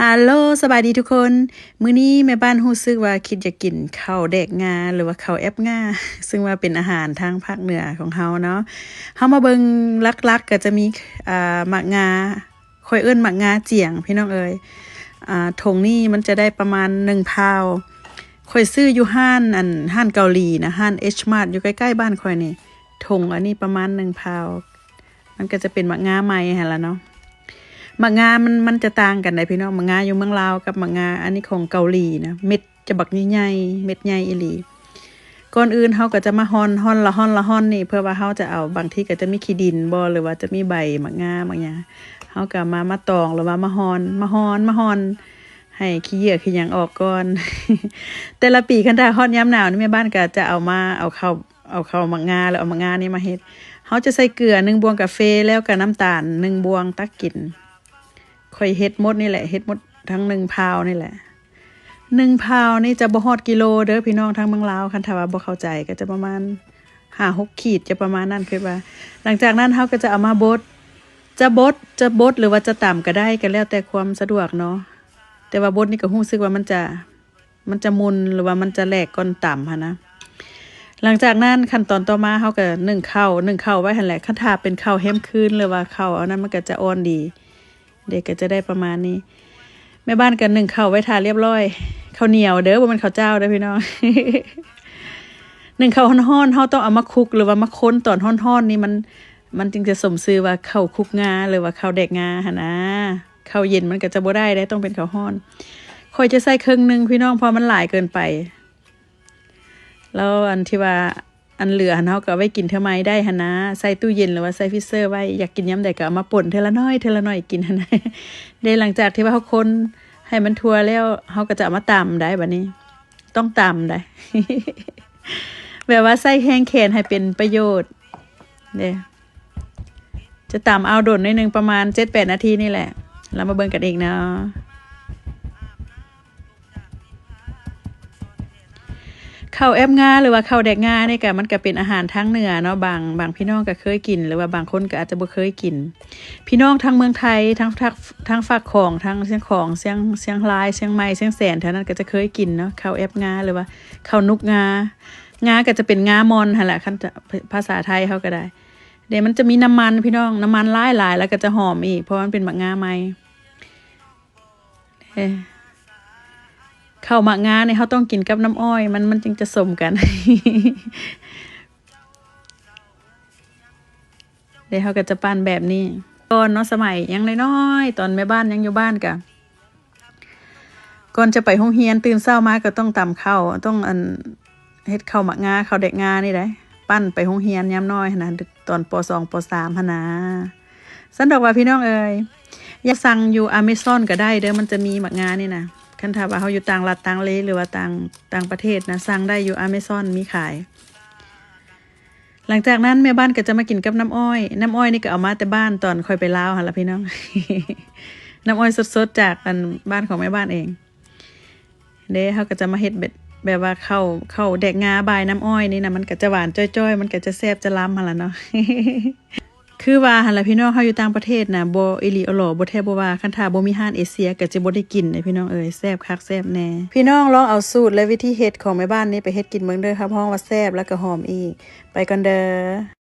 ฮัลโหลสบายดีทุกคนมื้อนี้แม่บ้านรู้สึกว่าคิดจะกินข้าวแดกงาหรือว่าข้าวแอปงาซึ่งว่าเป็นอาหารทางภาคเหนือของเฮาเนาะเฮามาเบิ่งลักๆก็จะมีหมักงาค่อยเอิ้นหมักงาเจียงพี่น้องเอ้ยถุงนี้มันจะได้ประมาณ1พาวค่อยซื้ออยู่ห้านเกาหลีนะห้าน H Mart อยู่ใกล้ๆบ้านค่อยนี่ถุงอันนี้ประมาณ1พาวมันก็จะเป็นหมักงาใหม่หั่นล่ะเนาะหมักงามันจะต่างกันได้พี่น้องหมักงาอยู่เมืองลาวกับหมักงาอันนี้ของเกาหลีนะเม็ดจะบักใหญ่ๆเม็ดใหญ่อีหลีก่อนอื่นเฮาก็จะมาฮ้อนละนี่เพื่อว่าเฮาจะเอาบางทีก็จะมีขี้ดินบ่หรือว่าจะมีใบหมักงาบางอย่างเฮาก็มาตองหรือว่ามาฮ้อนให้ขี้เหยื่อขี้หยังออกก่อน แต่ละปีคันถ้าฮ้อนยามหนาวนี่แม่บ้านก็จะเอาเข้าหมักงาแล้วเอาหมักงานี่มาเฮ็ดเฮาจะใส่เกลือ1บวงกาแฟแล้วก็น้ำตาล1บวงตักกินค่อยเฮ็ดหมดนี่แหละเฮ็ดหมดทั้ง1พาวนี่แหละ1พาวนี่จะบ่ฮอดกิโลเด้อพี่น้องทางเมืองลาวคันถ้าว่าบ่เข้าใจก็จะประมาณ5-6 ขีดจะประมาณนั้นคือว่าหลังจากนั้นเฮาก็จะเอามาบดจะบดหรือว่าจะตำก็ได้ก็แล้วแต่ความสะดวกเนาะแต่ว่าบดนี่ก็รู้สึกว่ามันจะมุนหรือว่ามันจะแหลกก่อนตำหั่นนะหลังจากนั้นขั้นตอนต่อมาเฮาก็นึ่งข้าวไว้หั่นแหละคันถ้าเป็นข้าวแฮมคืนหรือว่าข้าวอันนั้นมันก็จะอ่อนดีเด็กก็จะได้ประมาณนี้แม่บ้านกัน1ข้าวไว้ทาเรียบร้อยข้าวเหนียวเด้อบ่แม่นข้าวเจ้าเด้อพี่น้อง 1ข้าวร้อนๆเฮาต้องเอามาคลุกหรือว่ามาค้นตอนร้อนๆนี่มันจึงจะสมชื่อว่าข้าวคลุกงาหรือว่าข้าวแดกงาหั่นนะข้าวเย็นมันก็จะบ่ได้ต้องเป็นข้าวร้อนค่อยจะใส่ครึ่งนึงพี่น้องเพราะมันหลายเกินไปแล้วอันที่ว่าอันเหลือเฮาก็เอาไว้กินเท่าไม้ได้หั่นนะใส่ตู้เย็นหรือว่าใส่ฟรีเซอร์ไว้อยากกินยามใดก็เอามาป่นเทละน้อยกินหั่นนะได้หลังจากที่ว่าเฮาคนให้มันทั่วแล้วเฮาก็จะเอามาตำได้บัดนี้ต้องตำได้ แบบว่าใส่แห้งแขนให้เป็นประโยชน์เด้จะตำเอาโดดนิดนึงประมาณ 7-8 นาทีนี่แหละแล้วมาเบิ่งกันอีกเนาะข้าวแอปงาหรือว่าข้าวแดกงานี่ก็มันก็เป็นอาหารทางเหนือเนาะบางพี่น้องก็เคยกินหรือว่าบางคนก็อาจจะบ่เคยกินพี่น้องทางเมืองไทยทางฝากของทางเชียงรายเชียงใหม่เชียงแสนแถวนั้นก็จะเคยกินเนาะข้าวแอปงาหรือว่าข้าวนุกงาก็จะเป็นงามอนหั่นแหละคันภาษาไทยเฮาก็ได้เดี๋ยวมันจะมีน้ำมันพี่น้องน้ำมันหลายแล้วก็จะหอมอีกเพราะมันเป็นหมักงาใหม่ข้าวหมักงาเนี่ยเขาต้องกินกับน้ำอ้อยมันจึงจะสมกัน เดี๋ยวเขาก็จะปั้นแบบนี้ตอนเนาะสมัยยังน้อยๆตอนแม่บ้านยังอยู่บ้านกะก่อนจะไปโรงเรียนตื่นเช้ามาก็ต้องตำข้าวต้องเฮ็ดข้าวหมักงาข้าวแดกงานี่ได้ปั้นไปโรงเรียนยามน้อยหั่นน่ะตอนป.2 ป.3 หั่นนะซั่นดอกว่าพี่น้องเอ้ยอย่าสั่งอยู่ Amazon ก็ได้เด้อมันจะมีหมักงานี่นะคันถ้าว่าเฮาอยู่ต่างรัฐต่างหรือว่าต่างประเทศนะสั่งได้อยู่ Amazon มีขายหลังจากนั้นแม่บ้านก็จะมากินกับน้ำอ้อยนี่ก็เอามาแต่บ้านตอนค่อยไปลาวหั่นล่ะพี่น้อง น้ำอ้อยสดๆจากบ้านของแม่บ้านเองเด้เฮาก็จะมาเฮ็ดแบบว่าข้าวแดกงาบายน้ำอ้อยนี่นะมันก็จะหวานจ้อยๆมันก็จะแซ่บจะล้ำหั่นล่ะเนาะ คือว่าหั่นล่ะพี่น้องเฮาอยู่ต่างประเทศน่ะบ่อีหลีอหลอบ่แท้บ่ว่าคันถ้าบ่มีร้านเอเชียก็จะบ่ได้กินเลยพี่น้องเอ้ยแซ่บคักแซ่บแน่พี่น้องลองเอาสูตรและวิธีเฮ็ดของแม่บ้านนี้ไปเฮ็ดกินเบิ่งเด้อครับฮ้องว่าแซ่บแล้วก็หอมอีกไปก่อนเด้อ